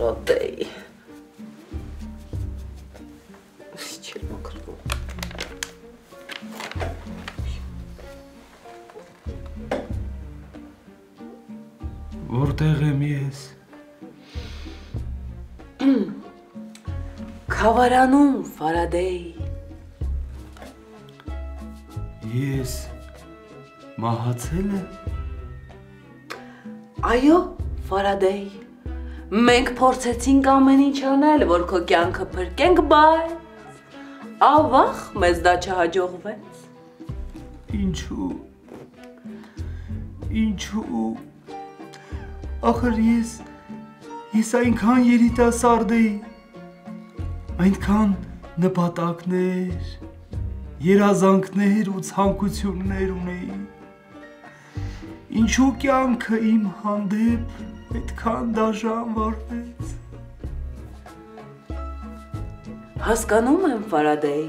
Ֆարադեյ։ Չէ մոքրվում։ Որտեղ եմ ես։ Քավարանում Ֆարադեյ։ Ես մահացել եմ։ Այո, Ֆարադեյ։ Մենք փորձեցինք ամեն ինչ անել, որ քո կյանքը փրկենք, բայց ավաղ մեզ դա չհաջողվեց։ Ինչու։ Ախր ես այնքան երիտասարդ էի, այնքան նպատակներ, երազանքներ ու ցանկություններ ունեի։ Ինչու կյանքը իմ հանդեպ այդքան դաժան վարվեց։ Հասկանում եմ, Ֆարադեյ։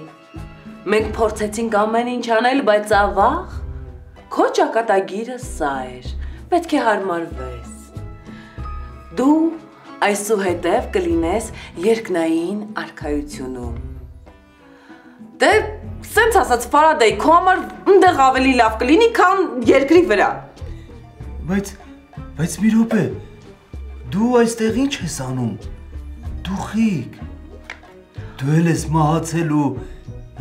Մենք փորձեցինք ամեն ինչ անել, բայց ավաղ քո ճակատագիրը սա էր, պետք է հարմարվես։ Դու այսուհետև կլինես երկնային արքայությունում։ Դե, սենց ասած, Ֆարադեյ, քո համար ընդեղ ավելի լավ կլինի, քան երկրի վրա։ Բայց մի րոպե, դու այստեղ ինչ ես անում, դուխիկ, դու էլ ես մահացել ու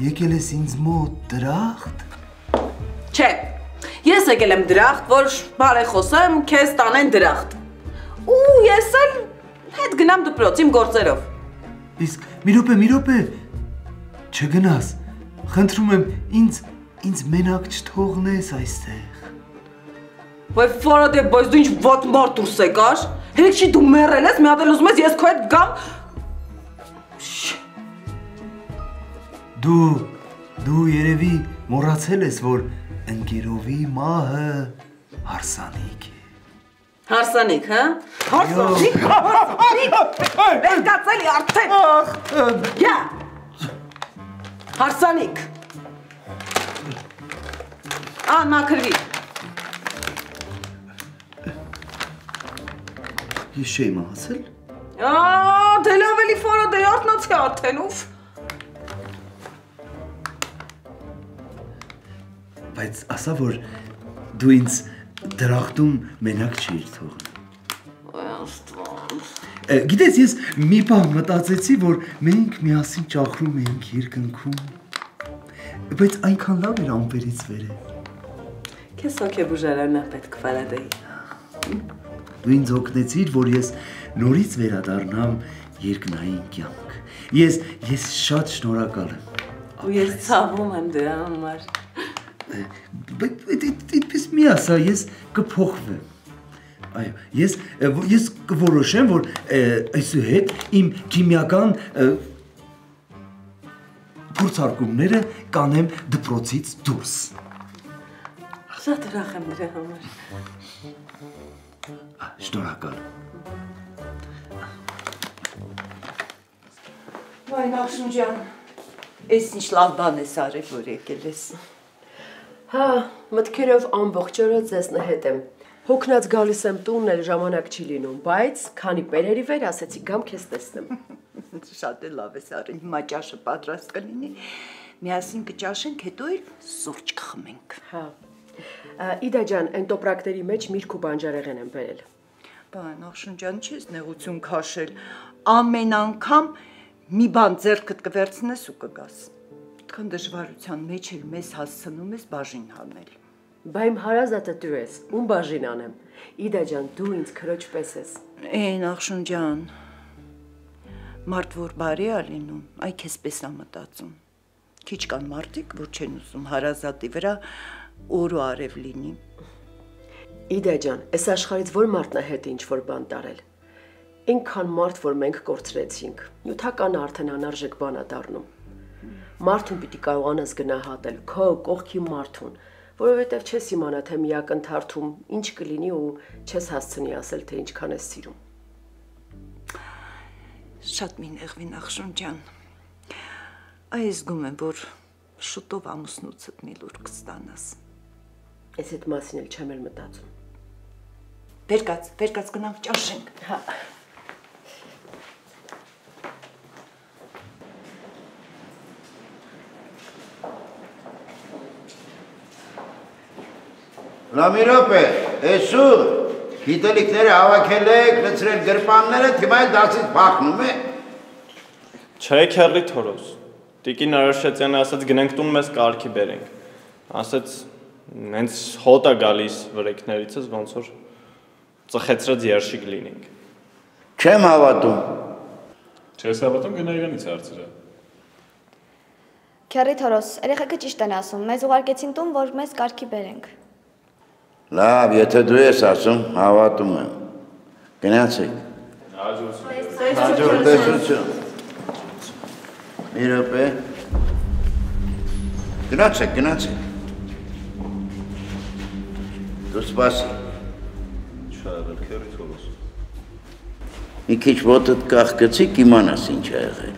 եկել ես ինձ մոտ դրախտ։ Չէ, ես եկել եմ դրախտ, որ բարեխոսեմ, քեզ տանեն դրախտ։ Ու ես էլ հետ գնամ դպրոց իմ գործերով։ Իսկ մի րոպե, չգնաս, խնդրում եմ ինձ մենակ չթողնես այստեղ։ Բայց Ֆարադեյ, բայց դու ինչ վատ մարդ դուրս եկար։ Հերիք չի դու մեռել ես, մի հատ էլ ուզում ես ես քո հետ գամ։ Դու երևի մոռացել ես, որ ընկերովի մահը հարսանիք է։ Հարսանիք, հա? Հարսանիք։ Վերկացելի արդեն։ Գա։ Հարսանիք։ Մաքրվի։ Ես չէի մահացել։ Դե լավ էլի Ֆարադեյ, արթնացի արդեն, ուֆ։ Բայց ասա, որ դու ինձ դրախտում մենակ չէիր թողնում։ Գիտես, ես մի բան մտածեցի, որ մենք միասին ճախրում էինք երկնքում, բայց այնքան լավ էր ամպերից վերը։ Քեզ հոգեբուժարանն է պետք, Ֆարադեյ։ Դու ինձ օգնեցիր, որ ես նորից վերադառնամ երկնային կյանք։ Ես շատ շնորհակալ եմ։ Ու ես ցավում եմ դրա համար։ Այդպես մի ասա, ես կփոխվեմ։ Այո, ես կորոշեմ, որ այսուհետ իմ քիմիական փորձարկումները կանեմ դպրոցից դուրս։ Շատ ուրախ եմ դրա համար։ Շնորհակալ։ Վայ, Նախշուն ջան, ես ինչ լավ բան ես արել, որ եկել ես։ Հա, մտքերով ամբողջ օրը ձեզնը հետ եմ։ Հոգնած գալիս եմ տուն, էլ ժամանակ չի լինում, բայց քանի պերերի վեր ասեցի գամ քեզ տեսնեմ։ Շատ է լավ ես արել, հիմա ճաշը պատրաստ կլինի, միասին կճաշենք, հետո էլ սուրճ կխմենք։ Հա, Իդա ջան, այն տոպրակների մեջ միրգ ու բանջարեղեն եմ բերել։ Բան, Նախշուն ջան, չես նեղություն քաշել, ամեն անգամ մի բան ձեռքդ կվերցնես ու կգաս։ Այդքան դժվարության մեջ էլ մեզ հասցնում ես բաժին հանել։ Բա իմ հարազատը դու ես, ում բաժին անեմ։ Իդա ջան, դու ինձ քրոջ պես ես։ Նախշուն ջան, մարդ որ բարի է լինում, այ քեզպես է մտածում։ Քիչ կան մարդիկ, որ չեն ուզում հարազատի վրա օր ու արև լինի։ Իդա ջան, այս աշխարհից որ մարդն է հետ ինչ-որ բան տարել։ Ինքան մարդ, որ մենք կորցրեցինք, նյութականը արդեն անարժեք բան է դառնում։ Մարդուն պիտի կարողանաս գնահատել, քո կողքի մարդուն, որովհետև չես իմանա, թե մի ակնթարթում ինչ կլինի ու չես հասցնի ասել, թե ինչքան ես սիրում։ Շատ մի նեղվի Նախշուն ջան։ Այս զգում եմ, որ շուտով ամուսնուցդ մի լուր կստանաս։ Ես այդ մասին էլ չեմ էլ մտածում։ Վերկաց գնանք ճաշենք։ Հա։ Լամիրոպ է, էսուր, գիտելիքները հավաքել եք, լցրել գրպանները, թիմայ դասից փախնում է։ Չէ, քեռի Թորոս, տիկին Արաշատյանը ասաց գնենք տուն մեզ կարգի բերենք, ասաց նենց հոտ է գալիս վրեքներիցս, ոնց որ ծխեցրած երշիկ լինենք։ Չեմ հավատում։ Չես հավատում, գնա իրանից հարցրա։ Քեռի Թորոս, երեխեքը ճիշտ են ասում, մեզ ուղարկեցին տուն, որ մեզ կարգի բերենք։ Լավ, եթե դու ես ասում, հավատում եմ։ Գնացեք։ Հաջորդություն։ Մի րոպե։ Գնացեք։ Դու սպասի։ Չարել, քեռի Թորոս։ Մի քիչ ոտդ կախկցի, կիմանաս ինչ ա եղել։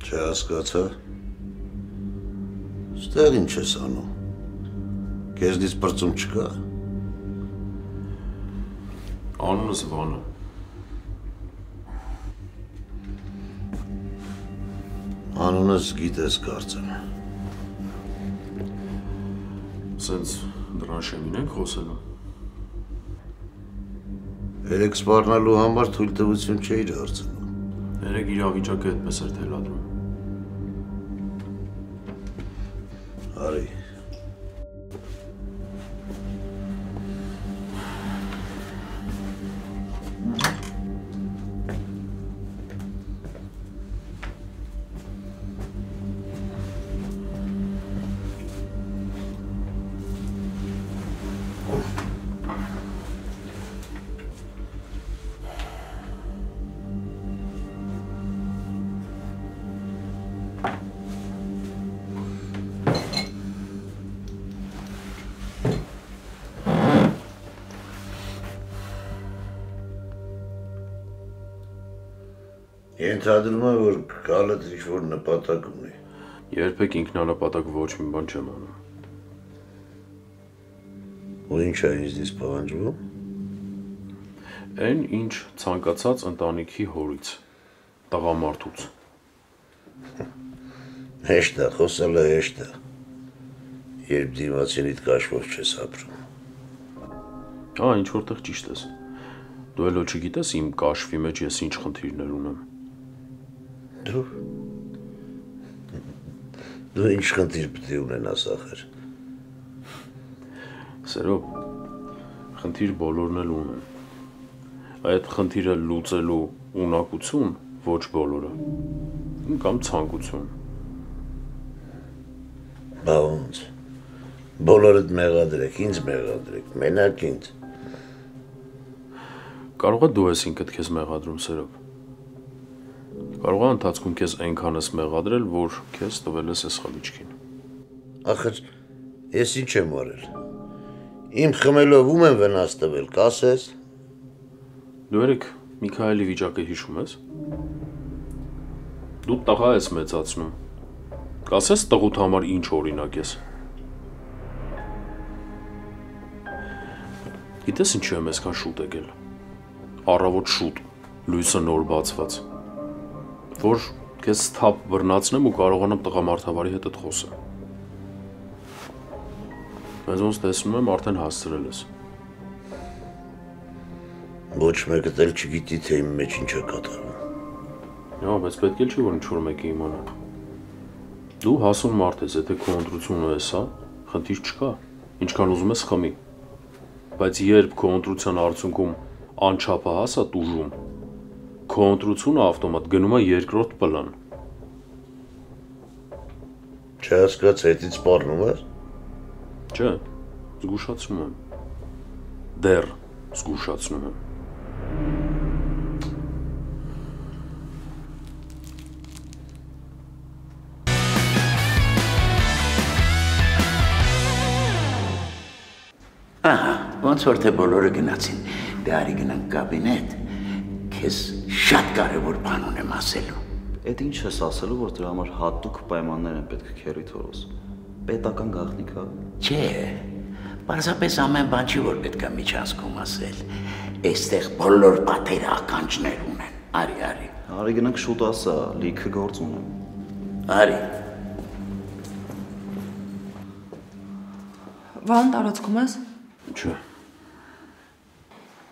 Չհասկացա։ Ստեղ ինչ ես անում։ Քեզնից բրծում չկա։ Անունս Վանա։ Անունս գիտես կարծեմ։ Սենց դրան շեմին ենք խոսելու։ Երեք սպառնալու համար թույլտվություն չէիր հարցնում։ Երեք իրավիճակը այդպես էր թելադրում։ Արի։ Ենթադրում եմ, որ գալդ ինչ-որ նպատակ ունի։ Երբեք ինքնանպատակ ոչ մի բան չեմ անում։ Ու ինչ է ինձնից պահանջվում։ Այն ինչ ցանկացած ընտանիքի հորից, տղամարդուց։ Հեշտ է, խոսելը հեշտ է։ Երբ դիմացինիդ կաշվով չես ապրում։ Ինչ որտեղ ճիշտ ես։ Դու էլ չգիտես իմ կաշվի մեջ ես ինչ խնդիրներ ունեմ։ Դու ինչ խնդիր պիտի ունենաս ախր։ Սերո, խնդիր բոլորն էլ ունեն։ Այդ խնդիրը լուծելու ունակություն ոչ բոլորը, կամ ցանկություն։ Բա ոնց։ Բոլորդ մեղադրեք, ինձ մեղադրեք, մենակ ինձ։ Կարող է դու ես ինքդ քեզ մեղադրում, Սերո։ Կարող է ընթացքում քեզ այնքան ես մեղադրել, որ քեզ տվել ես այս խմիչքին։ Ախր, ես ինչ եմ արել։ Իմ խմելով ում եմ վնաս տվել, կասես։ Դու երեք Միքայելի վիճակը հիշում ես։ Դու տղա ես մեծացնում։ Կասես տղուդ համար ինչ օրինակ ես։ Գիտես ինչու եմ այսքան շուտ եկել։ Առավոտ շուտ, լույսը նոր բացված, որ քեզ թափ բռնացնեմ ու կարողանամ տղամարդավարի հետդ խոսեմ։ Բայց ոնց տեսնում եմ արդեն հասցրել ես։ Ոչ մեկը էլ չգիտի, թե իմ մեջ ինչ է կատարվում։ Բայց պետք է չի, որ ինչ-որ մեկը իմանա։ Դու հասուն մարդ ես, եթե քո ընտրությունը ես, խնդիր չկա, ինչքան ուզում ես խմի։ Բայց երբ քո ընտրության արդյունքում անչափահաս է տուժում, քո ընտրությունը ավտոմատ գնում է երկրորդ պլան։ Չհասկաց, հետից սպառնում ես։ Չէ, զգուշացնում եմ։ Դեռ զգուշացնում եմ։ Ահա, ոնց որ թե բոլորը գնացին, դե արի գնանք կաբինետ, քեզ շատ կարևոր բան ունեմ ասելու։ Էդ ինչ ես ասելու, որ դրա համար հատուկ պայմաններ են պետք քերի Թորոս։ Պետական գաղտնիք հա։ Չէ, Պարզապես ամեն բան չի, որ պետք է միջանցքում ասել։ Այստեղ բոլոր պատերը ականջներ ունեն։ Արի։ Արի գնանք շուտ ասա, լիքը գործ ունեմ։ Արի։ Վան տարածքում ես։ Չէ։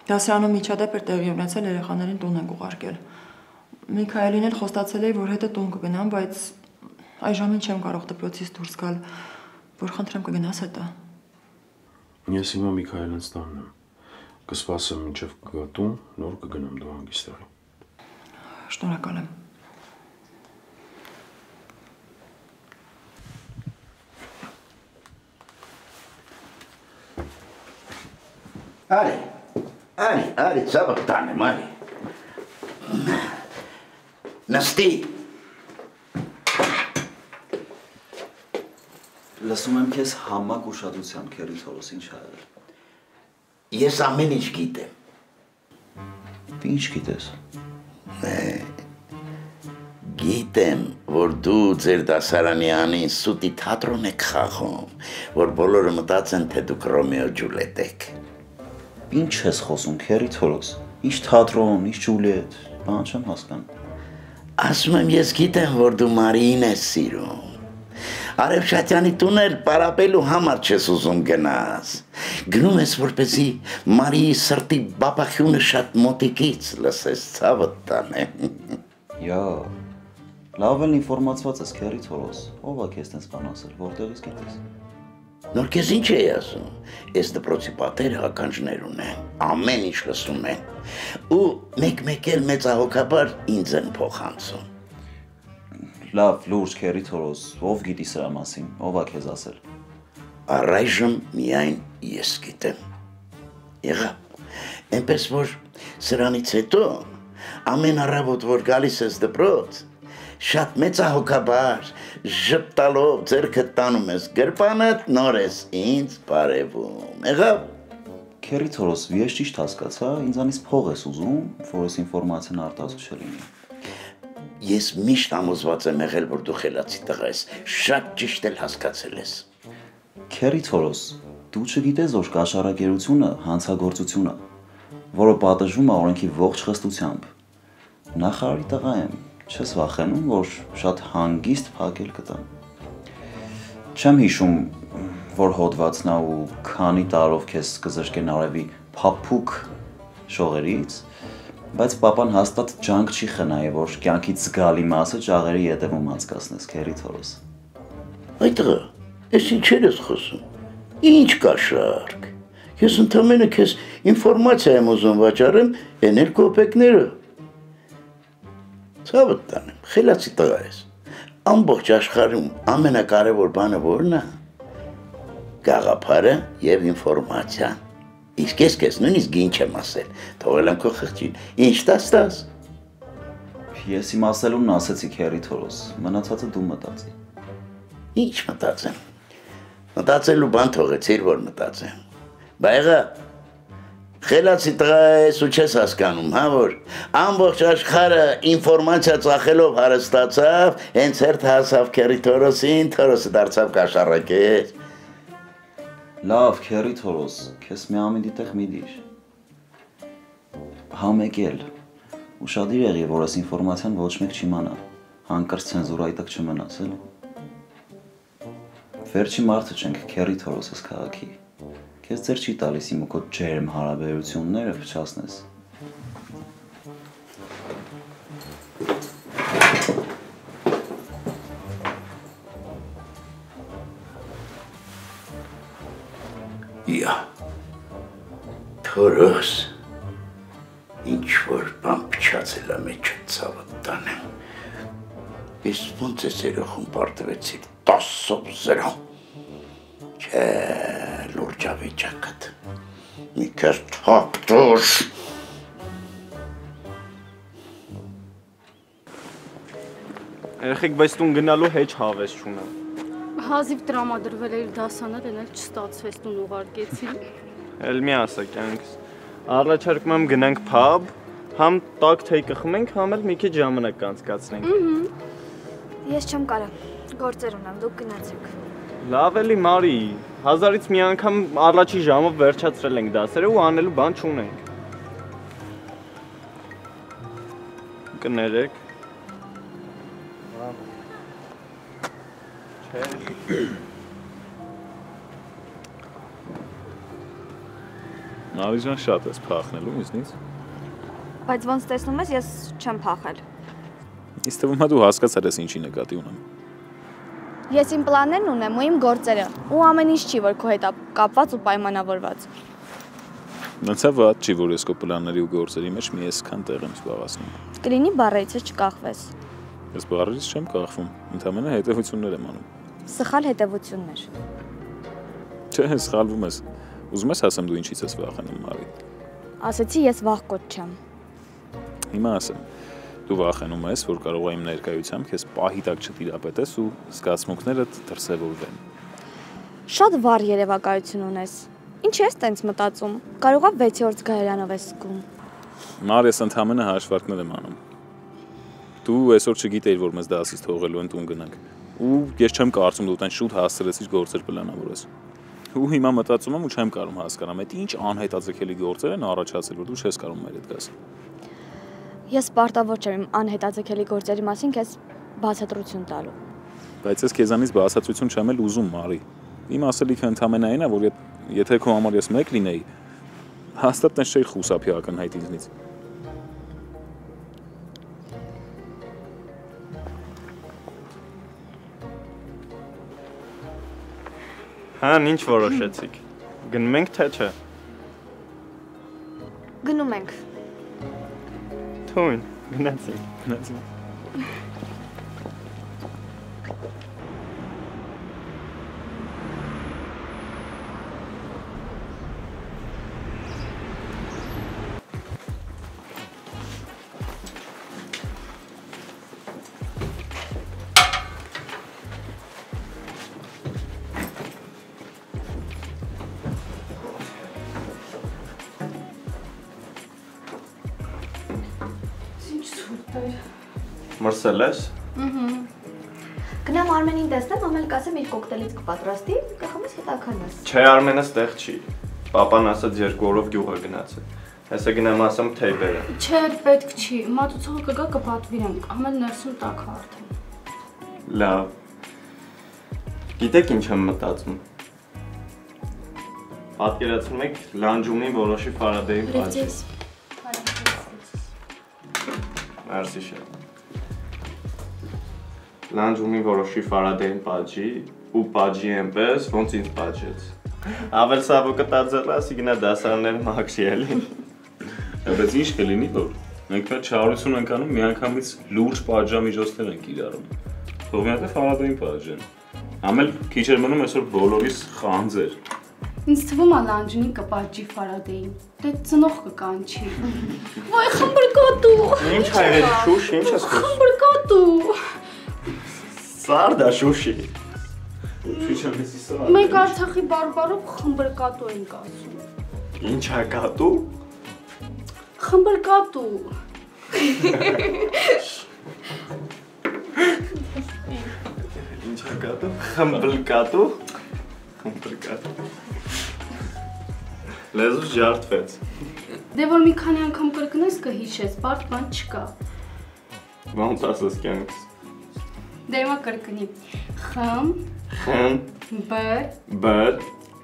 Դասարանում միջադեպ էր տեղի ունեցել, երեխաներին տուն են ուղարկել։ Միքայելին էլ խոստացել էի, որ հետը տուն կգնամ, բայց այժմին չեմ կարող դպրոցից դուրս գալ, որ խնդրեմ կգնաս հետը։ Ես հիմա Միքայելից տանն եմ։ Կսպասեմ մինչև կգա տուն, նոր կգնամ դու հանգիստեղի։ Շնորհակալ եմ։ Արի, ծավը տանեմ, արի։ Նստի։ Լսում եմ քեզ համակ ուշադրության, քերի Թորոս, ինչ ա եղել։ Ես ամեն ինչ գիտեմ։ Ինչ գիտես։ Գիտեմ, որ դու ձեր դասարանի անին սուտի թատրոն եք խաղում, որ բոլորը մտածեն, թե դուք Ռոմեո Ջուլիետ եք։ Ինչ ես խոսում, քերի Թորոս։ Ինչ թատրոն, ինչ Ջուլիետ, բան չեմ հասկանում։ Ասում եմ, ես գիտեմ, որ դու Մարիին ես սիրում։ Արևշատյանի տուն էլ պարապելու համար չես ուզում գնաս։ Գնում ես, որպեսզի Մարիի սրտի բաբախյունը շատ մոտիկից լսես, ցավդ տանեմ։ Յա, լավ էլ ինֆորմացված ես, քերի Թորոս։ Ով է քեզ տենց բան ասել, որտեղից գիտես։ Նոր քեզ ինչ էի ասում։ Ես դպրոցի պատերը ականջներ ունեն, ամեն ինչ լսում են։ Ու մեկ-մեկ էլ մեծահոգաբար ինձ են փոխանցում։ Լավ, լուրջ, քերի Թորոս, ով գիտի սրա մասին, ով է քեզ ասել։ Առայժմ միայն ես գիտեմ։ Եղավ, այնպես որ սրանից հետո ամեն առավոտ, որ գալիս ես դպրոց, շատ մեծահոգաբար, ժպտալով ձեռքդ տանում ես գրպանդ, նոր ես ինձ բարևում։ Եղավ։ Քերի Թորոս, ես ճիշտ հասկացա, ինձանից փող ես ուզում, որ այս ինֆորմացիան արտահայտված չլինի։ Ես միշտ համոզված եմ եղել, որ դու խելացի տղա ես, շատ ճիշտ էլ հասկացել ես։ Քերի Թորոս, դու չգիտես, որ կաշառակերությունը հանցագործություն է, որը պատժվում է օրենքի ողջ խստությամբ։ Նախարարի տղա եմ, չես վախենում, որ շատ հանգիստ փակել կտամ։ Չեմ հիշում, որ հոդվածն է ու քանի տարով քեզ կզրկեն արևի փափուկ շողերից, բայց պապան հաստատ ջանք չի խնայի, որ կյանքից զգալի մասը ճաղերի ետևում անցկացնես, քերի Թորոս։ Այդ տղա, ես ինչեր ես խոսում։ Ինչ կաշառք։ Ես ընդամենը քեզ ինֆորմացիա եմ ուզում վաճառեմ այն 2 կոպեկները։ Ցավդ տանեմ, խելացի տղա ես։ Ամբողջ աշխարհում ամենակարևոր բանը ո՞րն է։ Գաղափարը եւ ինֆորմացիան։ Իսկ ես նույնիսկ գին չեմ ասել, թողել եմ քո խղճին։ Ինչ տաս։ Ես իմ ասելունն ասեցի, քերի Թորոս, մնացածը դու մտածի։ Ինչ մտածեմ։ Մտածելու բան թողեցիր, որ մտածեմ։ Բայղա, խելացի տղա ես ու չես հասկանում, հա, որ ամբողջ աշխարհը ինֆորմացիա ծախելով հարստացավ, հենց հերթ հասավ քերի Թորոսին, Թորոսը դարձավ կաշառակեր։ Լավ, քերի Թորոս, քեզ մի ամեն դիտեղ մի դիր։ Համեկել, ուշադիր եղի, որ այս ինֆորմացիան ոչ մեկ չիմանա, հանկարծ ցենզուրայի տակ չմնաս, էլի։ Վերջի մարդը չենք, քերի Թորոս ես քաղաքի։ Քեզ ձեր չի տալիս իմ ու քո ջերմ հարաբերությունները փչացնես։ Յա, Թորոս, ինչ-որ բան փչացել է մեջը ցավը տանեմ։ Ես ոնց ես երախում պարտվեցիր 10-0։ Չէ, լուրջավիճակդ, մի կեր թապտուշ։ Երեխեք, բայց տուն գնալու հեչ հավես չունեմ։ Հազիվ տրամադրվել էր դասանել, են էլ չստացվեց տուն ուղարկեցի։ Էլ մի ասա կյանքս։ Առաջարկում եմ գնանք փաբ, համ տաք թեյ կխմենք, համ էլ մի քիչ ժամանակ կանցկացնենք։ Ես չեմ կարա, գործեր ունեմ, դուք գնացեք։ Լավ էլի Մարի, 1000-ից մի անգամ առաջի ժամով վերջացրել ենք դասերը ու անելու բան չունենք։ Կներեք։ Նարիջան շատ ես փախնելու ինձնից։ Բայց ոնց տեսնում ես, ես չեմ փախել։ Ինձ թվում է դու հասկացար ես ինչի նկատի ունեմ։ Ես իմ պլաններն ունեմ ու իմ գործերը, ու ամեն ինչ չի, որ քո հետ կապված ու պայմանավորված։ Նույնիսկ վատ չի, որ ես քո պլանների ու գործերի մեջ մի այսքան տեղ եմ զբաղացնում։ Կլինի բառերից չկախվես։ Ես բառերից չեմ կախվում, ընդհանրապես հետևություններ եմ անում։ Սխալ հետևություններ։ Չէ, սխալվում ես։ Ուզում ես ասեմ դու ինչից ես վախենում, Մարի։ Ասեցի ես վախկոտ չեմ։ Հիմա ասեմ։ Դու վախենում ես, որ կարող է իմ ներկայությամբ քեզ պահի տակ չտիրապետես ու զգացմունքներդ դրսևորվեն։ Շատ վառ երևակայություն ունես։ Ինչ ես տենց մտածում։ Կարող է 6-րդ զգայարանով ես զգում։ Մարի, ես ընդհանրապես հաշվարկներ եմ անում։ Դու այսօր չգիտեիր, որ մեզ դասից թողելու են տուն գնանք։ Ու ես չեմ կարծում դու տենց շուտ հասցրեցիր գործեր պլանավորես։ Ու հիմա մտածում եմ ու չեմ կարող հասկանամ, այդ ինչ անհետաձգելի գործեր են առաջացել, որ դու չես կարող մեր հետ գաս։ Ես պարտավոր չեմ իմ անհետաձգելի գործերի մասին քեզ բացատրություն տալու։ Բայց ես քեզանից բացատրություն չեմ էլ ուզում, Մարի։ Իմ ասելիքը ընդհանրապես այն է, որ եթե քո համար ես մեկ լինեի, հաստատ տես չէի խուսափի ակնհայտ ինձնից։ Հան, ինչ որոշեցիք։ Գնում ենք թե չէ։ Գնում ենք։ Թույն, գնացինք։ Մրսել ես։ Գնամ Արմենին տեսնեմ, ամել կասեմ իր կոկտեյլից կպատրաստի, կխմես հետաքանես։ Չէ, Արմենը ստեղ չի։ Պապան ասաց 2 օրով գյուղ է գնացել։ Հեսա գնամ ասեմ թեյ բերեմ։ Չէ, պետք չի։ Մատուցողը կգա կպատվիրենք, ամեն ներսում տակ արդեն։ Լավ։ Գիտեք ինչ եմ մտածում։ Պատկերացնում եք լանջումնի որոշի Ֆարադեի պատճի։ Մերսի շատ։ Լանջումի որոշի Ֆարադեին պատճի ու պատճի այնպես, ոնց ինձ պատճեց։ Ավել սավոկը տաձել ասի գնա դասարաններ մաքրի էլի։ Բայց ինչ կլինի, որ մենք մեր չարություն ենք անում, միանգամից լուրջ պատժամիջոցներ ենք իրարում։ Թող մի հատ Ֆարադեին պատժեն։ Ամել քիչ էր մնում այսօր բոլորիս խանձեր։ Ինձ թվում է լանջունին կպատճի Ֆարադեին։ Դե ծնող կկանչի։ Ոայ խմբրկոտու։ Ինչ հայրերի շուշ, ինչ ես խոսում։ Խմբրկոտու։ Սարդա շուշի։ Մենք Արցախի բարբարով խմբրկատու ենք ասում։ Ինչ է կատու։ Խմբրկատու։ Ինչ է կատու։ Խմբրկատու։ Խմբրկատու։ Լեզուս ջարդվեց։ Դե որ մի քանի անգամ կրկնես կհիշես, բարդ բան չկա։ Ոնց ասես կյանքս։ Դե հիմա կրկնի։ Խմ բ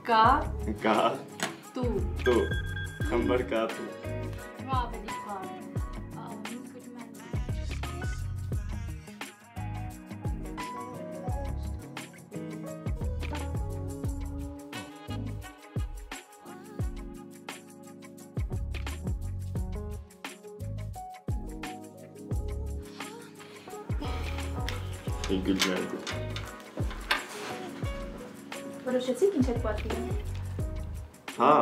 կա տու խմբրկատու։ Հիմա ավելի բարդ։ Որոշեցիք ինչ եք պատվիրում։ Հա,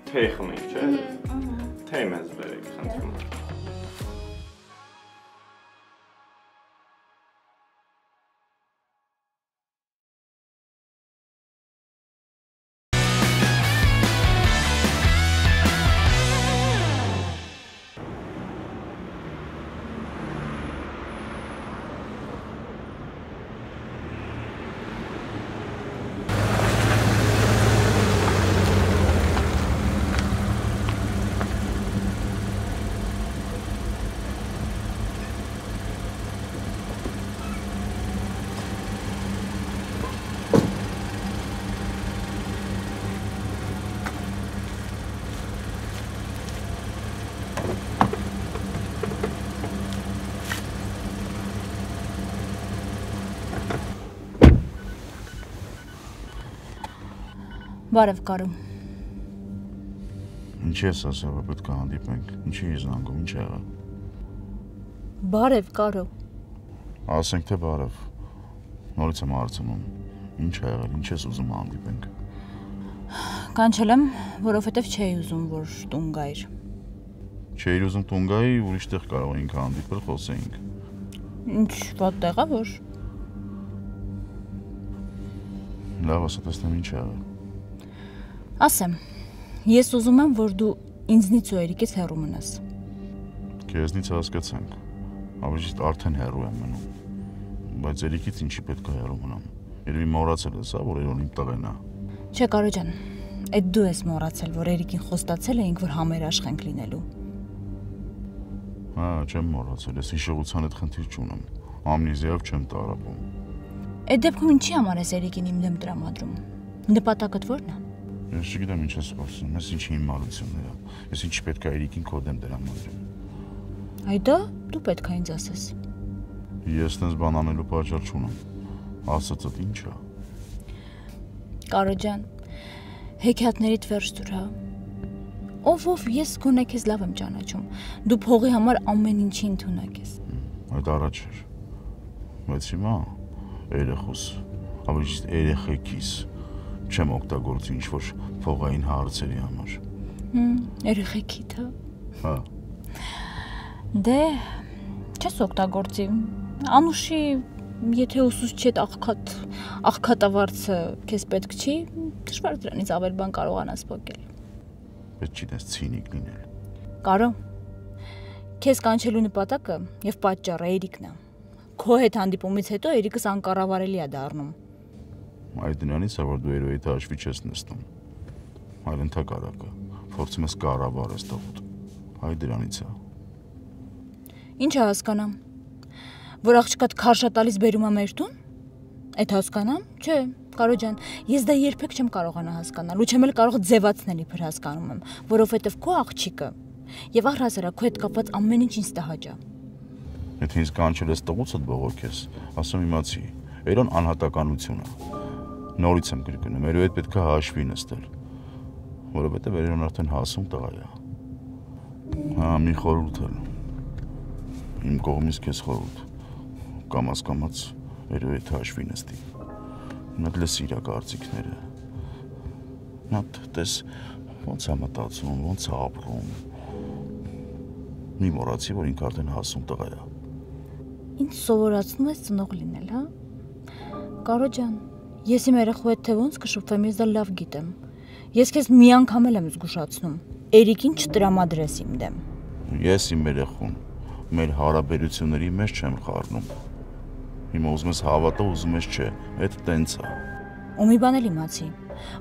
թեյ խմենք, չէ՞։ Թեյ մեզ բերեք, խնդրում եմ։ Բարև Կարո։ Ինչի ես ասել, որ պետք է հանդիպենք, ինչի ես զանգում, ինչ եղավ։ Բարև Կարո։ Ասենք թե բարև։ Նորից եմ հարցնում, ինչ ա եղել, ինչ ես ուզում հանդիպենք։ Կանչել եմ, որովհետև չէի ուզում, որ տուն գայր։ Չէի ուզում տուն գայի, ուրիշ տեղ կարող էինք հանդիպել, խոսեինք։ Ինչ վատ տեղ է, որ։ Լավ, ասա տեսնեմ ինչ ա եղել։ Ասեմ, ես ուզում եմ, որ դու ինձնից ու Էրիկից հեռու մնաս։ Քեզնից հասկացանք, ավելի արդեն հեռու եմ մնում, բայց Էրիկից ինչի պետք է հեռու մնամ։ Երևի մոռացել ես, որ Էրոն իմ տղեն է։ Չէ, Կարո ջան, այդ դու ես մոռացել, որ Էրիկին խոստացել էինք, որ համերաշխ ենք լինելու։ Հա, չեմ մոռացել, ես հիշողության հետ խնդիր չունեմ, ամնիզիայով չեմ տառապում։ Այդ դեպքում ինչի համար ես Էրիկին իմ դեմ տրամադրում։ Նպատակդ ո՞րն է։ Ես չգիտեմ ինչ ես խոսում, ես ինչի հիմարություններ է, ես ինչի պետք է Էրիկին քո դեմ տրամադրեմ։ Այդա դու պետք է ինձ ասես։ Ես տես բան անելու պատճառ չունեմ, ասածդ ինչ է։ Կարո ջան, հեքիաթներիդ վերջ դուր, հա։ Ով ես գոնե քեզ լավ եմ ճանաչում, դու փողի համար ամեն ինչի ընդունակ ես։ Այդ առաջ էր, բայց հիմա երեխուս, ավելի երեխեքիս չեմ օգտագործի ինչ-որ փողային հարցերի համար։ Երեխեքիդ, հա։ Դե, չես օգտագործի, Անուշի, եթե ուսուցչի հետ աղքատավարձը քեզ պետք չի, դժվար դրանից ավել բան կարողանաս փոկել։ Պետք չի դες ցինիկ լինել։ Կարո, քեզ կանչելու նպատակը եւ պատճառը Էրիկն է։ Քո հետ հանդիպումից հետո Էրիկս անկառավարելի է դառնում։ Այդ նրանից է, որ դու երևի հաշվի չես նստում։ Այլ ընդհակառակը, փորձում ես կառավարես տղուդ։ Այդ դրանից է։ Ինչ է հասկանամ։ Որ աղջկադ քարշատալից բերում է մեր տուն։ Այդ հասկանամ։ Չէ, Կարո ջան, ես դա երբեք չեմ կարողանա հասկանալ, ու չեմ էլ կարող ձևացնել իբր հասկանում եմ, որովհետև քո աղջիկը եւ առհասարակ քո հետ կապված ամեն ինչ ինձ տհաճ է։ Եթե ինձ կանչել ես տղուցդ բողոքես, ասեմ իմացի, Էրոն անհատականություն է։ Նորից եմ կրկնում, Էրոյի հետ պետք է հաշվի նստել, որովհետև Էրոն արդեն հասուն տղա է։ Հա, մի խորհուրդ էլ։ Իմ կողմից քեզ խորհուրդ։ Կամաց Էրոյի հետ հաշվի նստի։ Նա դες իր կարծիքները։ Նա դες ոնց է մտածում, ոնց է ապրում։ Մի մոռացի, որ ինքը արդեն հասուն տղա է։ Ինչ սովորացնում ես ծնող լինել, հա։ Կարո ջան, ես իմ երեխու հետ թե ոնց կշփվեմ, ես դա լավ գիտեմ։ Ես քեզ մի անգամ եմ զգուշացնում։ Էրիկին չտրամադրես իմ դեմ։ Ես իմ երեխուն մեր հարաբերությունների մեջ չեմ խառնում։ Հիմա ուզում ես հավատա, ուզում ես չէ, այդ տենց է։ Ու մի բան էլ իմացի,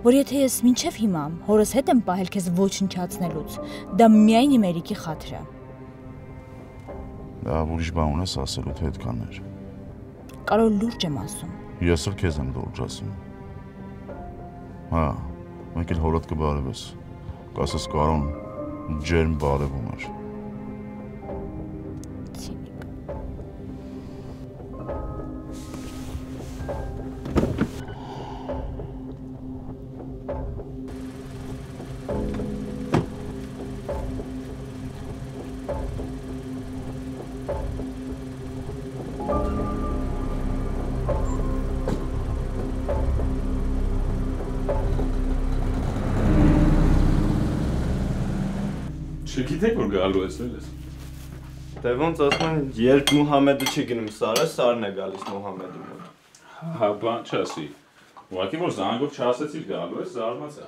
որ եթե ես մինչև հիմա հորս հետ եմ պահել քեզ ոչնչացնելուց, դա միայն իմ Էրիկի խաթր է։ Դա ուրիշ բան ունես ասելու, թե այդքան էր։ Կարո լուրջ եմ ասում։ Ես էլ քեզ եմ լուրջ ասում։ Հա, մենք էլ հորդ կբարևես։ Կասես Կարոն ջերմ բարևում էր։ Չգիտեք որ գալու ես էլես։ Դե ոնց ասում են, երբ Մուհամեդը չի գնում Սարը, Սարն է գալիս Մուհամեդի մոտ։ Հա, բան չասի։ Ուղղակի որ զանգով չասեցիր գալու ես, զարմացա։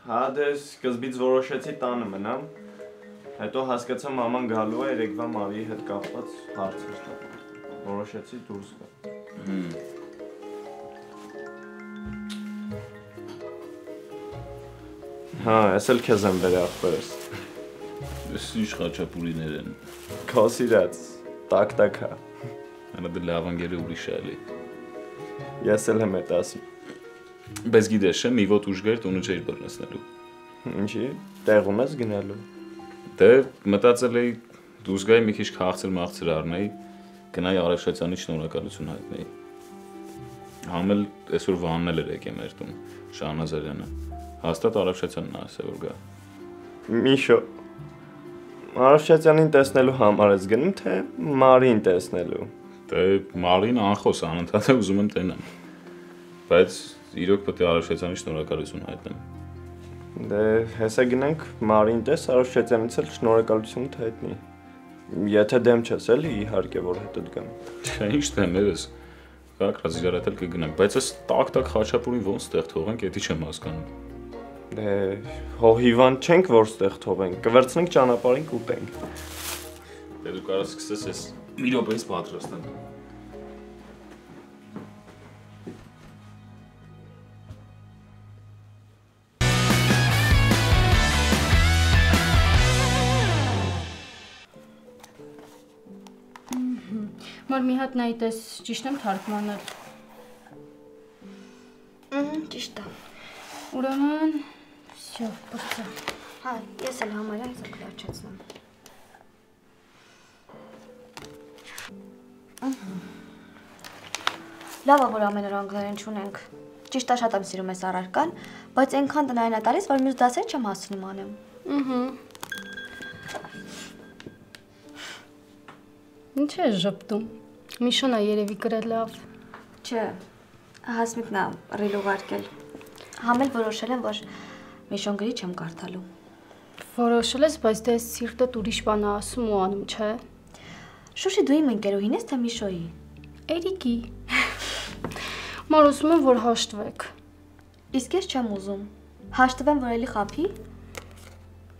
Հա, դե սկզբից որոշեցի տանը մնամ, հետո հասկացա մաման գալու է երեկվա Մարիի հետ կապված հարցեր։ Որոշեցի դուրս գալ։ Հա, ես էլ քեզ եմ բերել ախպերս։ Ես ինչ խաչապուրիներ են։ Քո սիրած, տակ-տակա։ Անա դե լավանգերը ուրիշ է էլի։ Ես էլ եմ այդ ասում։ Բայց գիտես չէ, մի ոտ ուժգեր տունը չէիր բռնեցնելու։ Ինչի՞, տեղում ես գնալու։ Դե մտածել էի դուրս գայի մի քիչ քաղցր-մաղցր առնեի, գնայի Արեշացյանի շնորհակալություն հայտնեի։ Համել այսօր Վանն էլ էր եկել մեր տուն։ Շահնազարյանը։ Հաստատ Արաքշացյանն ասել որ գա։ Միշո, Արաքշացյանին տեսնելու համար ես գնում, թե Մարին տեսնելու։ Դե Մարին անխոս անընդհատ ուզում եմ տենամ։ Բայց իրոք պետք է Արաքշացյանի շնորհակալություն հայտնեմ։ Դե հեսա գնանք Մարին տես, Արաքշացյանից էլ շնորհակալություն հայտնի։ Եթե դեմ չես էլի, իհարկե որ հետդ գամ։ Չէ, ինչ դեմեր ես։ Կակրած իրար հետ էլ կգնանք, բայց այս տակ-տակ խաչապուրին ոնց ստեղ թողենք, էդի չեմ հասկանում։ Դե հովիվան չենք որ ստեղ թողենք, կվերցնենք ճանապարհին կուտենք։ Դե դու կարաս սկսես ես մի րոպեից պատրաստեմ։ Մար մի հատ նայի տես, ճիշտ եմ թարգմանել։ Ճիշտ է։ Ուրեմն, всё, բրծա։ Հա, ես էլ համարյա ես կլարչացնեմ։ Լավ է, որ ամեն օր անգլերեն չունենք։ Ճիշտ է, շատ եմ սիրում ես առարկան, բայց այնքան տնային է տալիս, որ մյուս դասեր չեմ հասցնում անեմ։ Ինչ ես ժպտում։ Միշոնն է երևի գրել լավ։ Չէ, Հասմիկն է ռիլ ուղարկել։ Համ էլ որոշել եմ, որ Միշոն գրի չեմ կարդալու։ Որոշել ես, բայց դե սիրտդ ուրիշ բան է ասում ու անում, չէ։ Շուշի դու իմ ընկերուհին ես, թե Միշոյի։ Էրիկի։ Մար ուզում եմ, որ հաշտվեք։ Իսկ ես չեմ ուզում։ Հաշտվեմ, որ էլի խափի։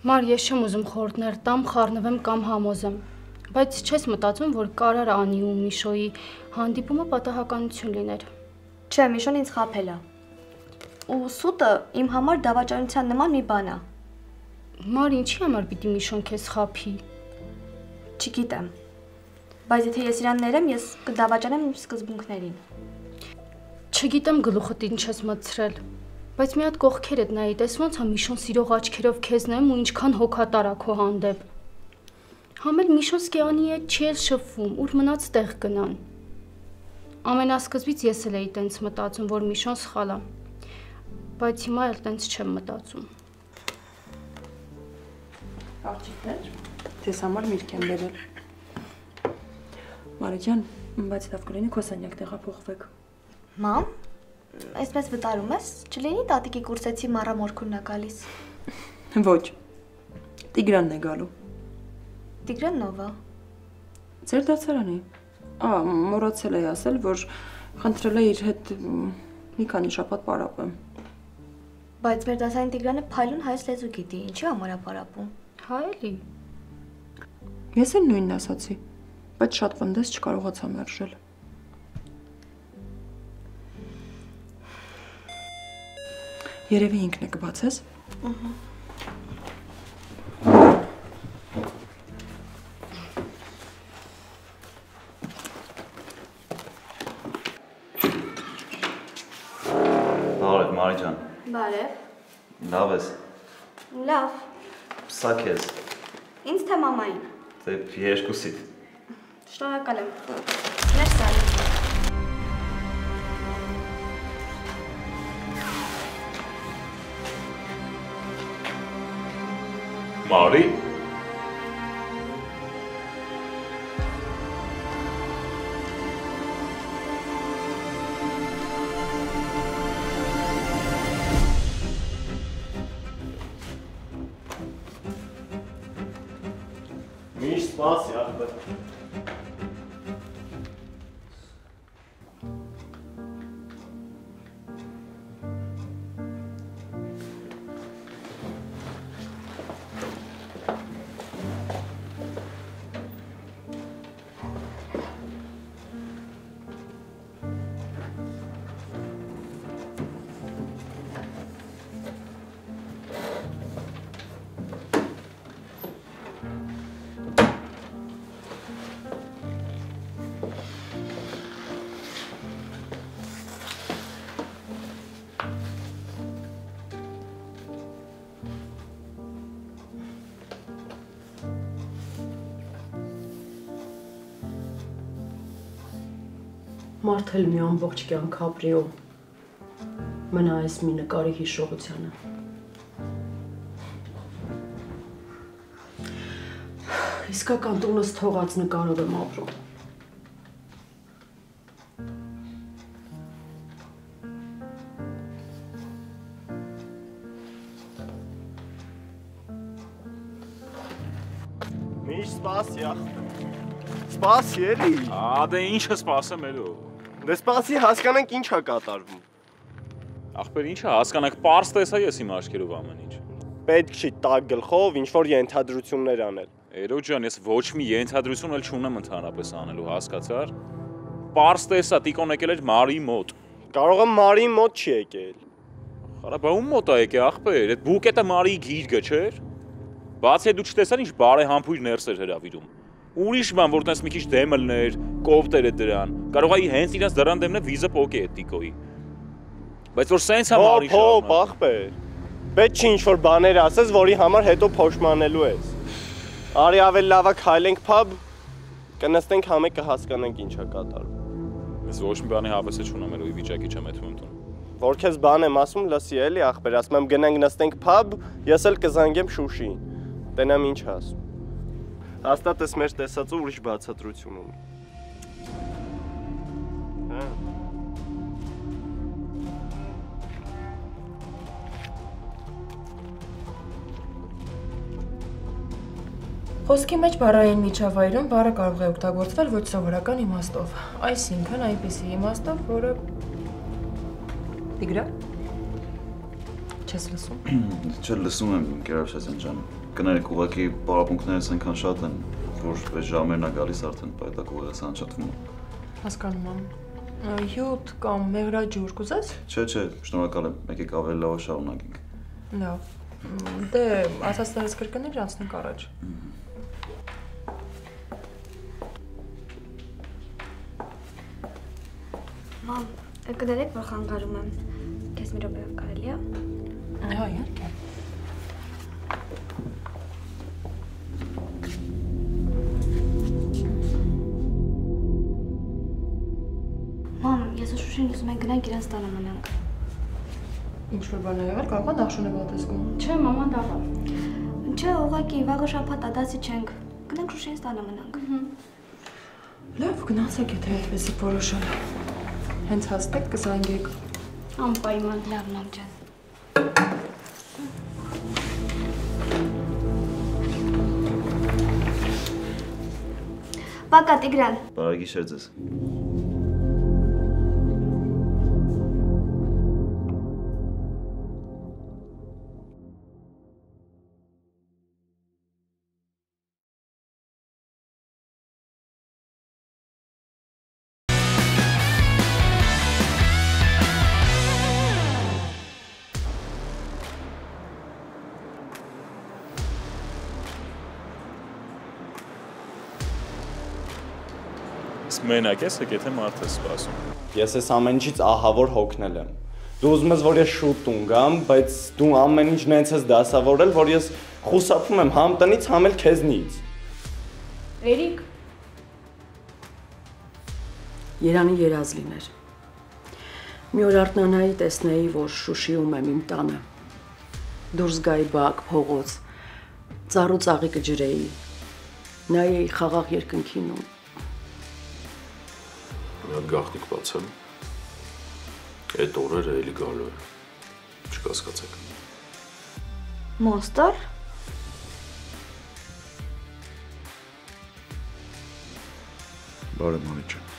Մար ես չեմ ուզում խորհուրդներ տամ, խառնվեմ կամ համոզեմ։ Բայց չես մտածում, որ կարար Անի ու Միշոյի հանդիպումը պատահականություն լիներ։ Չէ, Միշոն ինձ խափել է։ Ու սուտը իմ համար դավաճանության նման մի բան է։ Մար ինչի համար պիտի Միշոն քեզ խափի։ Չգիտեմ։ Բայց եթե ես իրան ներեմ, ես կդավաճանեմ իմ սկզբունքներին։ Չգիտեմ գլուխդ ինչ ես մտցրել։ Բայց մի հատ կողքերդ նայի, տես ոնց է Միշոն սիրող աչքերով քեզ նայում ու ինչքան հոգատար է քո հանդեպ։ Համ էլ Միշոն սկեանի հետ չի էլ շփվում, ուր մնաց տեղ գնան։ Ամենասկզբից ես էլ էի տենց մտածում, որ Միշոն սխալ է։ Բայց հիմա էլ տենց չեմ մտածում։ Աղջիկներ, ձեզ համար միրգ եմ բերել։ Մարի ջան, բայց լավ կլինի քո սենյակ տեղափոխվեք։ Մամ, այսպես վտարում ես, չլինի տատիկի կուրսեցի մառամորքունն է գալիս։ Ոչ, Տիգրանն է գալու։ Տիգրանն ով է։ Ձեր դասարանի։ Մոռացել էի ասել, որ խնդրել է իր հետ մի քանի շաբաթ պարապեմ։ Բայց մեր դասարանի Տիգրանը փայլուն հայոց լեզու գիտի, ինչի համար է պարապում։ Հա էլի։ Ես էլ նույնն ասացի, բայց շատ պնդես չկարողացա մերժել։ Երևի ինքն է կբացես։ Բարև, Մարի ջան։ Բարև։ Լավ ես։ Լավ։ Սա քեզ։ Ինձ թե մամային։ Դե երկուսիդ։ Շնորհակալ եմ։ Ներս արի։ Մարի։ Միշտ սպասի, ախպեր։ Մարդ էլ մի ամբողջ կյանք ապրի ու Մնա այս մի նկարի հիշողությանը։ Իսկական տունս թողած նկարով եմ ապրում։ Միշտ սպասի, սպասի էլի։ Դե ինչը սպասեմ էլու։ Դե սպասի հասկանանք ինչ է կատարվում։ Ախպեր ինչը հասկանանք, պարզ տեսա ես իմ աչքերով ամեն ինչ։ Պետք չի տակ գլխով ինչ-որ ենթադրություններ անել։ Էրո ջան, ես ոչ մի ենթադրություն էլ չունեմ ընդհանրապես անելու, հասկացար։ Պարզ տեսա, Տիկոն եկել էր Մարիի մոտ։ Կարող է Մարիի մոտ չի եկել։ Արա, բա ում մոտ է եկել, ախպեր, այդ բուկետը Մարիի գիրկը չէր։ Բացի դու չտեսար ինչ բարեհամբույր ներս էր հրավիրում։ Ուրիշ բան, որ տես մի քիչ դեմլներ, կոպտեր է դրան։ Կարող է հենց իրաց դրան դեմն է վիզը պոկե է Տիկոյի։ Բայց որ սենց է Մարի շարունակ։ Հո, ախպեր։ Պետք չի ինչ-որ բաներ ասես, որի համար հետո փոշմանելու ես։ Արի ավելի լավա քայլենք փաբ, կնստենք համե կհասկանանք ինչ է կատարվում։ Ես ոչ մի բանի հավեսը չունեմ, էլի վիճակի չեմ էթում տուն։ Որ քեզ բան եմ ասում, լսի էլի ախպեր, ասում եմ գնանք նստենք փաբ, ես էլ կզանգեմ Շուշիին։ Տենամ ինչ ասում։ Հաստատ ես մեր տեսածը ուրիշ բացատրություն ունի։ Խոսքի մեջ բառային միջավայրում բառը կարող է օգտագործվել ոչ սովորական իմաստով, այսինքն այնպիսի իմաստով, որը Տիգրան չես լսում։ Չէ, լսում եմ Գերաշասյան ջան։ Կներեք, ուղղակի պարապմունքներս այնքան շատ են, որ այս ժամերն է գալիս արդեն պայտակուղեղս անջատվում։ Հասկանում եմ։ Յուտ կամ մեղրաջուր կուզես։ Չէ, շնորհակալ եմ, եկեք ավելի լավ շարունակենք։ Լավ։ Դե, ասածներս կրկնիր, անցնենք առաջ։ Մամ, կներեք, որ խանգարում եմ։ Քեզ մի րոպեով կարելի է։ Հա, իհարկե։ Մամ, ես ու Շուշին ուզում ենք գնանք իրենց տանը մնանք։ Ինչ-որ բան է եղել, կարող է նախշուն է ոտեսկում։ Չէ, մամա դավա։ Չէ, ուղղակի վաղը շաբաթ է, դասի չենք։ Գնանք Շուշին's տանը մնանք։ Լավ, գնացեք, եթե այդպեսի որոշել։ Հենց հաստատ կզանգեք։ Անպայման, լավ, մամ ջան։ Պակա, Տիգրան։ Բարի գիշեր ձեզ։ Մենակ ես եք, եթե մարդ է սպասում։ Ես ես ամեն ինչից ահավոր հոգնել եմ։ Դու ուզում ես, որ ես շուտ տուն գամ, բայց դու ամեն ինչ նենց ես դասավորել, որ ես խուսափում եմ համ տնից, համ էլ քեզնից։ Էրիկ։ Երանի երազ լիներ։ Մի օր Արտնանայի տեսնեի, որ Շուշիում եմ իմ տանը։ Դուրս գայի բակ, փողոց, ծառու ծաղիկը ջրեի, նայեի խաղաղ երկնքին ու Մի հատ գաղտնիք բացեմ, այդ օրերը էլի գալու է, չկասկացեք։ Մոնստր։ Բարև Մարի ջան։